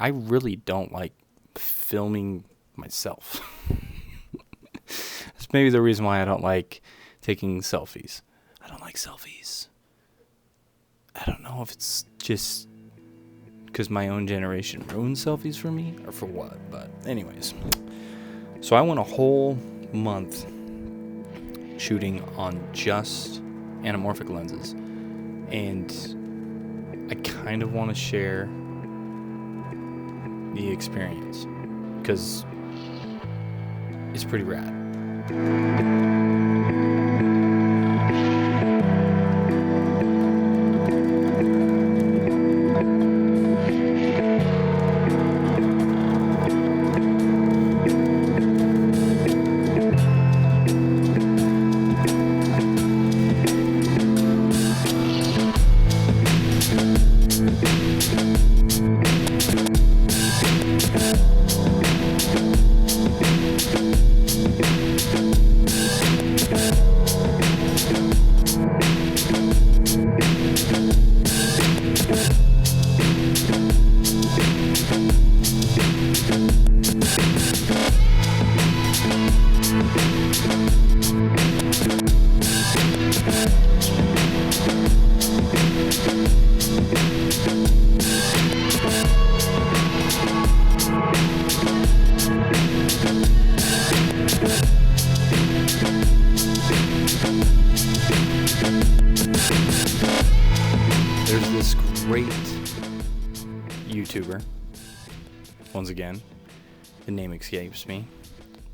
I really don't like filming myself. That's maybe the reason why I don't like taking selfies. I don't like selfies. I don't know if it's just because my own generation ruined selfies for me or for what, but anyways. So I went a whole month shooting on just anamorphic lenses, and I kind of want to share the experience because it's pretty rad. There's this great YouTuber, once again, the name escapes me,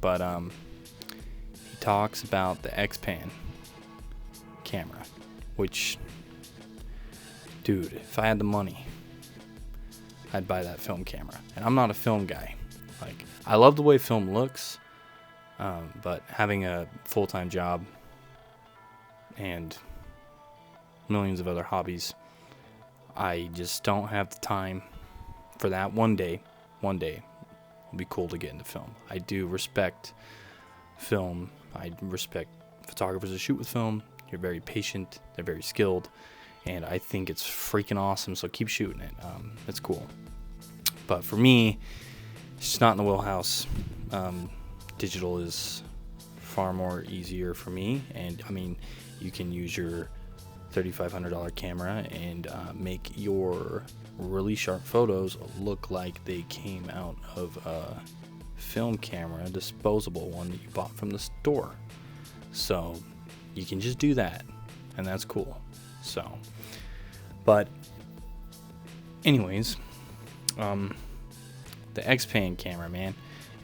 but he talks about the X-Pan camera, which, dude, if I had the money, I'd buy that film camera. And I'm not a film guy. Like, I love the way film looks, but having a full-time job and millions of other hobbies, I just don't have the time for that. One day it'll be cool to get into film. I do respect film. I respect photographers that shoot with film. You're very patient. They're very skilled. And I think it's freaking awesome, so keep shooting it. It's cool. But for me, it's just not in the wheelhouse. Digital is far more easier for me. And, I mean, you can use your $3,500 camera and make your really sharp photos look like they came out of a film camera, a disposable one that you bought from the store. So you can just do that, and that's cool. So, but anyways, the X-Pan camera, man.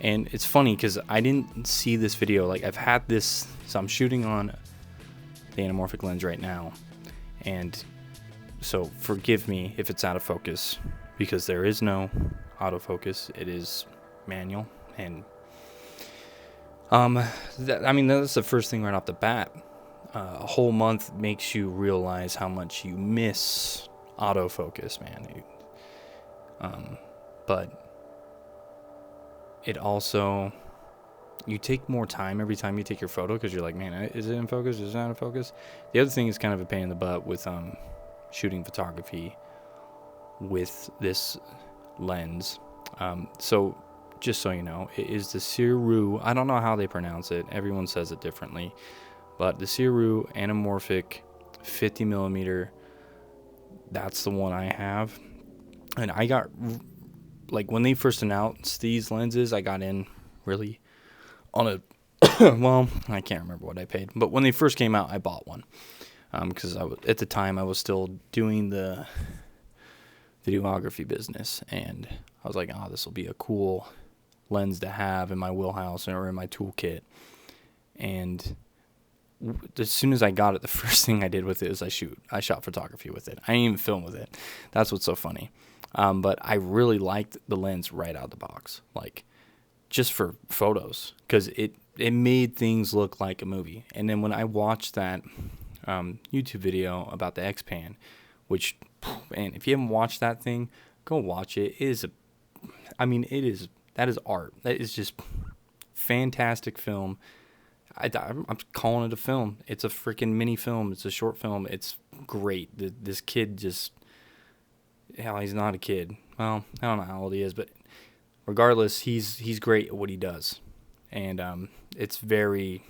And it's funny because I didn't see this video. Like, I've had this, so I'm shooting on the anamorphic lens right now. And so forgive me if it's out of focus, because there is no autofocus. It is manual. And that's the first thing right off the bat. A whole month makes you realize how much you miss autofocus, man. But it also, you take more time every time you take your photo because you're like, man, is it in focus? Is it out of focus? The other thing is kind of a pain in the butt with shooting photography with this lens. So just so you know, it is the Siru. I don't know how they pronounce it. Everyone says it differently. But the Siru anamorphic 50 millimeter, that's the one I have. And I got, like, when they first announced these lenses, I got in really on a well, I can't remember what I paid, but when they first came out, I bought one because at the time I was still doing the videography business, and I was like, oh, this will be a cool lens to have in my wheelhouse or in my toolkit. And as soon as I got it, the first thing I did with it is I shot photography with it. I didn't even film with it. That's what's so funny. But I really liked the lens right out of the box, like just for photos, because it made things look like a movie. And then when I watched that YouTube video about the X-Pan, which, man, if you haven't watched that thing, go watch it. That is art. That is just fantastic film. I'm calling it a film. It's a freaking mini film. It's a short film. It's great. This kid just hell, he's not a kid. Well, I don't know how old he is, but regardless, he's great at what he does, and it's very,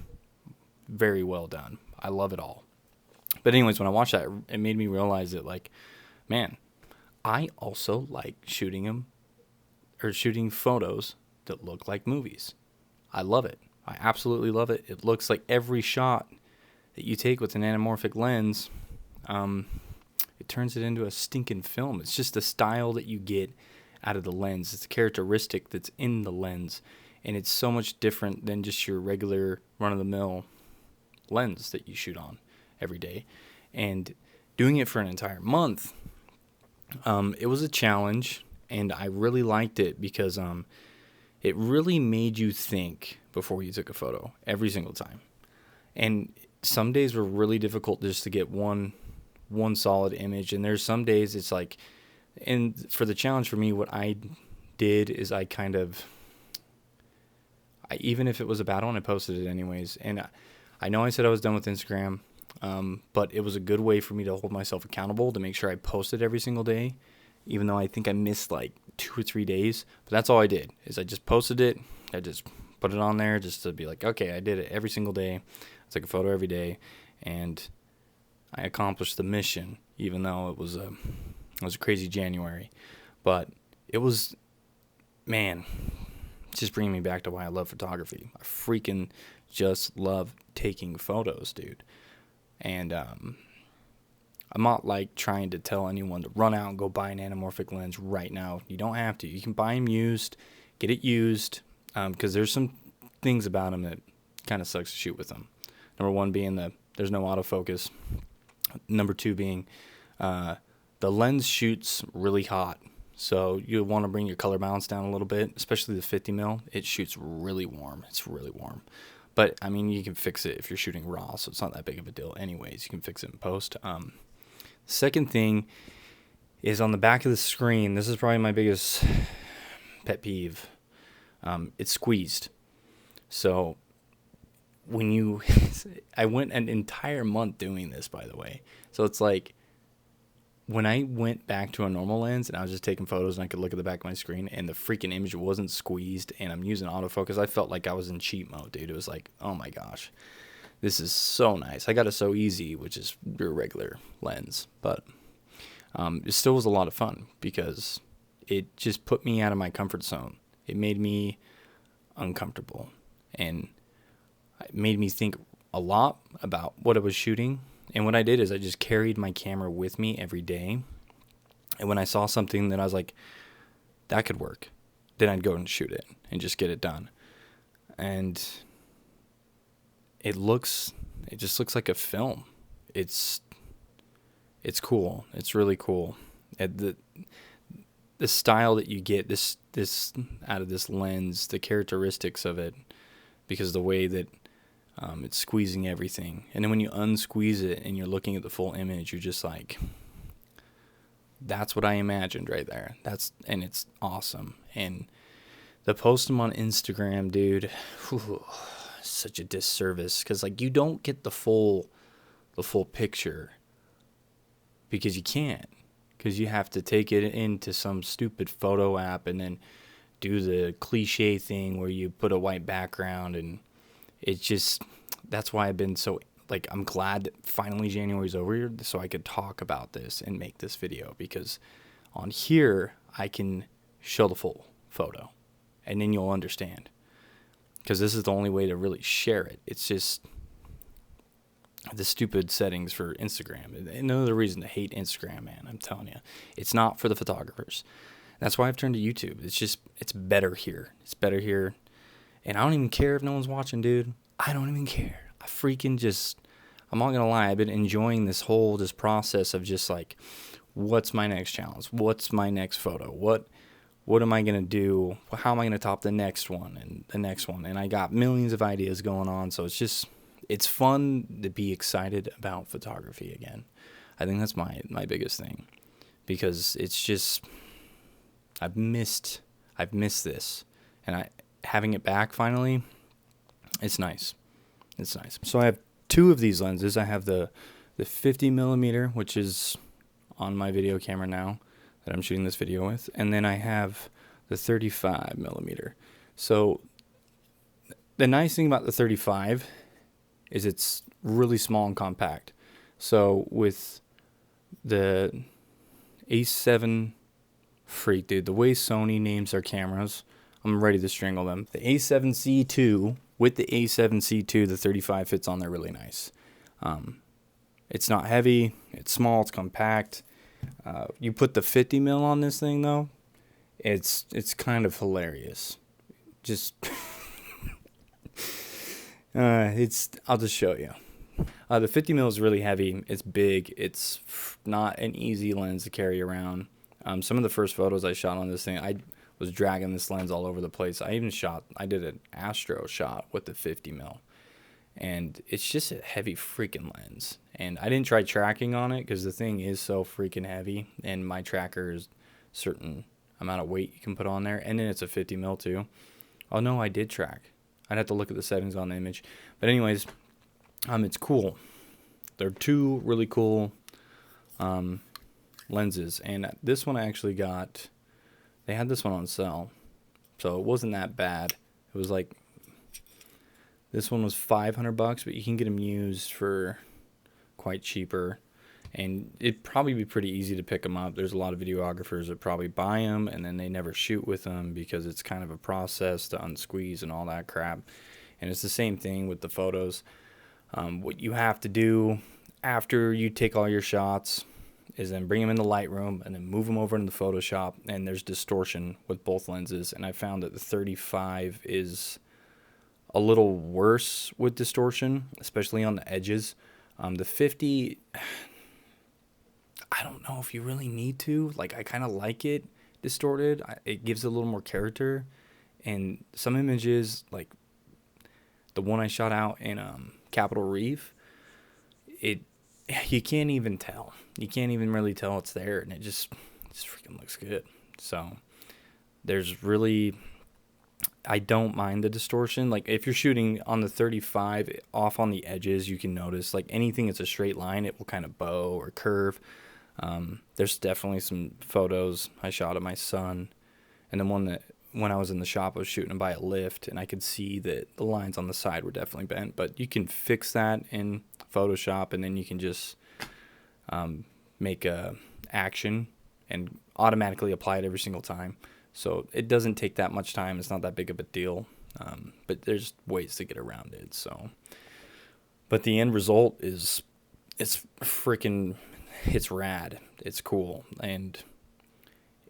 very well done. I love it all. But anyways, when I watched that, it made me realize that, like, man, I also like shooting photos that look like movies. I love it. I absolutely love it. It looks like every shot that you take with an anamorphic lens, it turns it into a stinking film. It's just the style that you get out of the lens. It's a characteristic that's in the lens, and it's so much different than just your regular run-of-the-mill lens that you shoot on every day. And doing it for an entire month, it was a challenge, and I really liked it because it really made you think before you took a photo every single time. And some days were really difficult just to get one solid image, and there's some days it's like, and for the challenge for me, what I did is even if it was a bad one, I posted it anyways. And I know I said I was done with Instagram, but it was a good way for me to hold myself accountable to make sure I posted every single day, even though I think I missed like 2 or 3 days. But that's all I did, is I just posted it. I just put it on there just to be like, okay, I did it every single day. I took a photo every day, and I accomplished the mission, even though it was a crazy January. But it was, man, it's just bringing me back to why I love photography. I freaking just love taking photos, dude. And I'm not like trying to tell anyone to run out and go buy an anamorphic lens right now. You don't have to. You can buy them used, get it used, because there's some things about them that kind of sucks to shoot with them. Number one being there's no autofocus. Number two being the lens shoots really hot. So you'll want to bring your color balance down a little bit, especially the 50 mil. It shoots really warm. It's really warm. But, I mean, you can fix it if you're shooting raw, so it's not that big of a deal anyways. You can fix it in post. Second thing is on the back of the screen. This is probably my biggest pet peeve. It's squeezed. So when I went an entire month doing this, by the way. So it's like when I went back to a normal lens and I was just taking photos and I could look at the back of my screen and the freaking image wasn't squeezed and I'm using autofocus, I felt like I was in cheat mode, dude. It was like, oh my gosh, this is so nice. I got it so easy, which is your regular lens. But it still was a lot of fun because it just put me out of my comfort zone. It made me uncomfortable and it made me think a lot about what I was shooting. And what I did is I just carried my camera with me every day. And when I saw something that I was like, that could work, then I'd go and shoot it and just get it done. And it just looks like a film. It's cool. It's really cool. The style that you get this out of this lens, the characteristics of it, because the way that it's squeezing everything. And then when you unsqueeze it and you're looking at the full image, you're just like, that's what I imagined right there. And it's awesome. And the post them on Instagram, dude, such a disservice. Because, like, you don't get the full picture because you can't. Because you have to take it into some stupid photo app and then do the cliche thing where you put a white background, and it's just, that's why I've been so, like, I'm glad that finally January's over so I could talk about this and make this video, because on here I can show the full photo and then you'll understand, because this is the only way to really share it. It's just the stupid settings for Instagram. Another reason to hate Instagram, man, I'm telling you. It's not for the photographers. That's why I've turned to YouTube. It's better here. It's better here. And I don't even care if no one's watching, dude. I don't even care. I'm not going to lie, I've been enjoying this process of just like, what's my next challenge? What's my next photo? What am I going to do? How am I going to top the next one and the next one? And I got millions of ideas going on, so it's fun to be excited about photography again. I think that's my biggest thing, because it's just, I've missed this, and having it back finally, it's nice. It's nice. So I have 2 of these lenses. I have the 50 millimeter, which is on my video camera now, that I'm shooting this video with. And then I have the 35 millimeter. So the nice thing about the 35 is it's really small and compact. So with the A7 freak, dude, the way Sony names their cameras, I'm ready to strangle them. The A7C2, with the A7C2, the 35 fits on there really nice. It's not heavy, it's small, it's compact. You put the 50 mil on this thing though, it's kind of hilarious. Just I'll just show you. The 50 mil is really heavy. It's big. It's not an easy lens to carry around. Some of the first photos I shot on this thing, I was dragging this lens all over the place. I did an astro shot with the 50 mil, and it's just a heavy freaking lens. And I didn't try tracking on it because the thing is so freaking heavy, and my tracker is certain amount of weight you can put on there, and then it's a 50 mil too. Oh no, I did track. I'd have to look at the settings on the image, but anyways, it's cool. They're two really cool lenses, and this one I actually got. They had this one on sale, so it wasn't that bad. It was like, this one was $500, but you can get them used for quite cheaper, and it'd probably be pretty easy to pick them up. There's a lot of videographers that probably buy them and then they never shoot with them because it's kind of a process to unsqueeze and all that crap. And it's the same thing with the photos. What you have to do after you take all your shots is then bring them into Lightroom and then move them over into Photoshop, and there's distortion with both lenses, and I found that the 35 is a little worse with distortion, especially on the edges. The 50, I don't know if you really need to. Like, I kind of like it distorted. It gives it a little more character, and some images, like the one I shot out in Capitol Reef, you can't even tell. You can't even really tell it's there, and it just freaking looks good. So there's really, I don't mind the distortion. Like, if you're shooting on the 35 off on the edges, you can notice, like, anything that's a straight line, it will kind of bow or curve. There's definitely some photos I shot of my son, and the one that when I was in the shop, I was shooting him by a lift, and I could see that the lines on the side were definitely bent. But you can fix that in Photoshop, and then you can just make a action and automatically apply it every single time. So it doesn't take that much time. It's not that big of a deal, but there's ways to get around it. So, but the end result is, it's rad. It's cool, and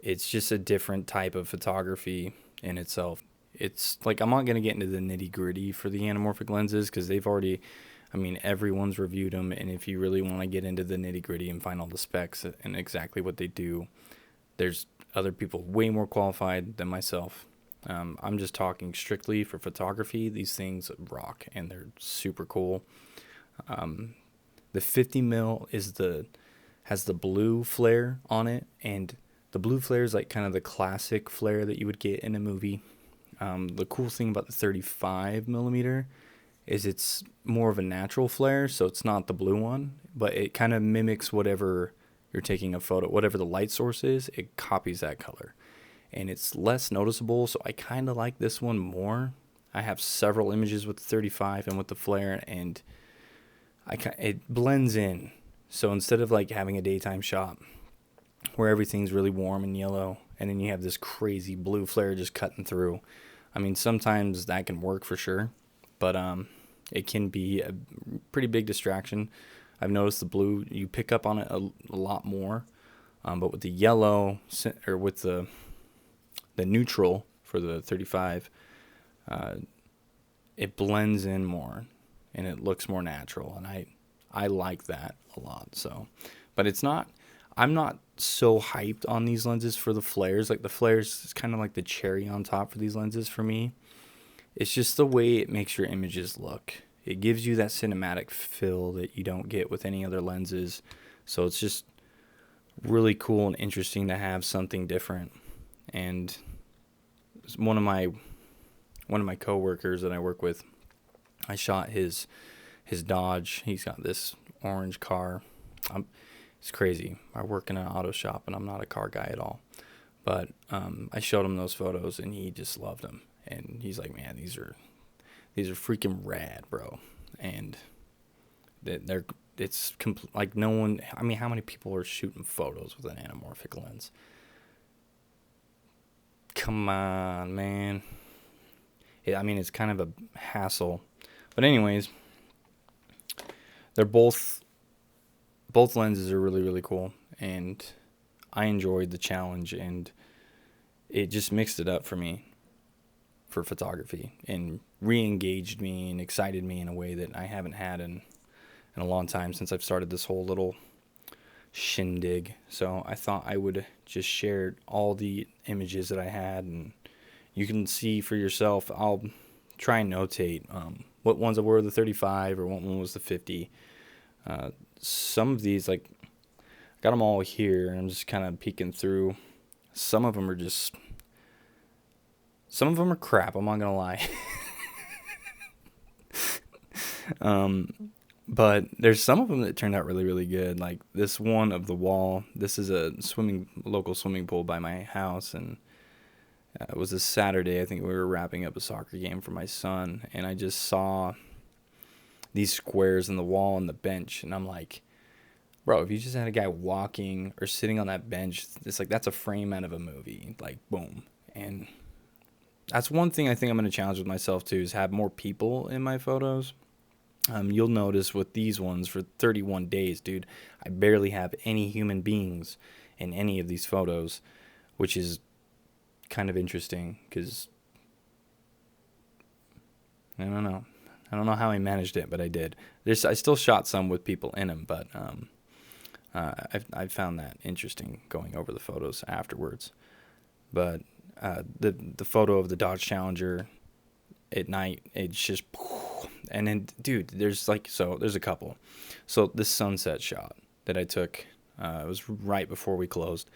it's just a different type of photography in itself. It's like, I'm not going to get into the nitty gritty for the anamorphic lenses because they've already, everyone's reviewed them. And if you really want to get into the nitty gritty and find all the specs and exactly what they do, there's other people way more qualified than myself. I'm just talking strictly for photography. These things rock, and they're super cool. The 50 mil has the blue flare on it, and the blue flare is like kind of the classic flare that you would get in a movie. The cool thing about the 35 millimeter is it's more of a natural flare, so it's not the blue one, but it kind of mimics whatever you're taking a photo, whatever the light source is, it copies that color, and it's less noticeable. So I kind of like this one more. I have several images with the 35 and with the flare, and it blends in. So instead of like having a daytime shot where everything's really warm and yellow, and then you have this crazy blue flare just cutting through, sometimes that can work for sure, but it can be a pretty big distraction. I've noticed the blue, you pick up on it a lot more, but with the yellow, or with the neutral for the 35, it blends in more, and it looks more natural, and I like that a lot. So, but I'm not so hyped on these lenses for the flares. Like, the flares is kind of like the cherry on top for these lenses for me. It's just the way it makes your images look. It gives you that cinematic feel that you don't get with any other lenses. So it's just really cool and interesting to have something different. And one of my coworkers that I work with, I shot his Dodge. He's got this orange car. It's crazy. I work in an auto shop, and I'm not a car guy at all. But I showed him those photos, and he just loved them. And he's like, "Man, these are freaking rad, bro." And they're it's like no one. I mean, how many people are shooting photos with an anamorphic lens? Come on, man. I mean, it's kind of a hassle. But anyways, they're both lenses are really, really cool, and I enjoyed the challenge, and it just mixed it up for me for photography and re-engaged me and excited me in a way that I haven't had in a long time since I've started this whole little shindig. So I thought I would just share all the images that I had, and you can see for yourself. I'll try and notate what ones were the 35 or what one was the 50. Some of these, like, I got them all here, and I'm just kind of peeking through. Some of them are crap, I'm not gonna lie. But there's some of them that turned out really, really good. Like this one of the wall. This is a local swimming pool by my house, and it was a Saturday. I think we were wrapping up a soccer game for my son, and I just saw these squares in the wall and the bench, and I'm like, bro, if you just had a guy walking or sitting on that bench, it's like that's a frame out of a movie. Like, boom. And that's one thing I think I'm going to challenge with myself too, is have more people in my photos. You'll notice with these ones for 31 days, dude, I barely have any human beings in any of these photos, which is kind of interesting because I don't know. I don't know how I managed it, but I did. I still shot some with people in them, but I found that interesting going over the photos afterwards. But the photo of the Dodge Challenger at night, it's just, and then, dude, there's a couple. So this sunset shot that I took, it was right before we closed,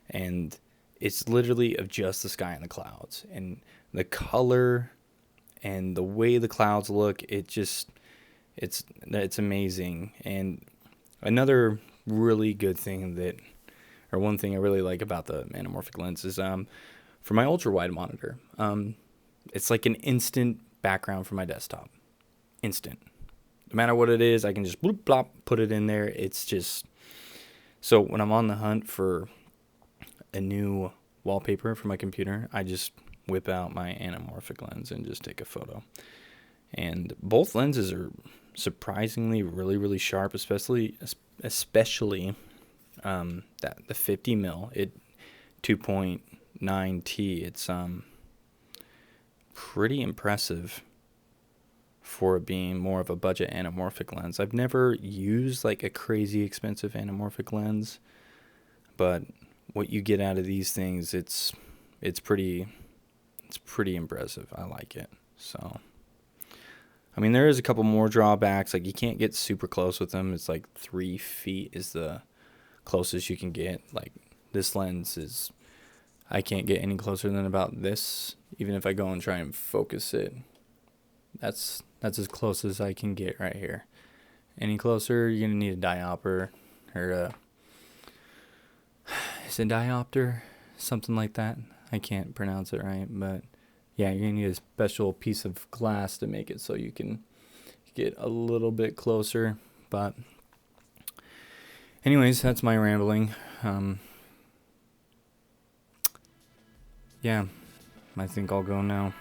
and it's literally of just the sky and the clouds, and the color and the way the clouds look, it's amazing. And another really good thing one thing I really like about the anamorphic lens is for my ultra wide monitor, it's like an instant background for my desktop. Instant. No matter what it is, I can just bloop blop put it in there. It's just, so when I'm on the hunt for a new wallpaper for my computer, I just whip out my anamorphic lens and just take a photo. And both lenses are surprisingly really, really sharp, especially that the 50 mil at 2.9T. It's pretty impressive for it being more of a budget anamorphic lens. I've never used like a crazy expensive anamorphic lens, but what you get out of these things, it's pretty impressive. I like it. So, I mean, there is a couple more drawbacks. Like, you can't get super close with them. It's like 3 feet is the closest you can get. Like, this lens is, I can't get any closer than about this. Even if I go and try and focus it, that's as close as I can get right here. Any closer, you're gonna need a diopter or is it diopter, something like that. I can't pronounce it right, but yeah, you're gonna need a special piece of glass to make it so you can get a little bit closer. But anyways, that's my rambling. Yeah, I think I'll go now.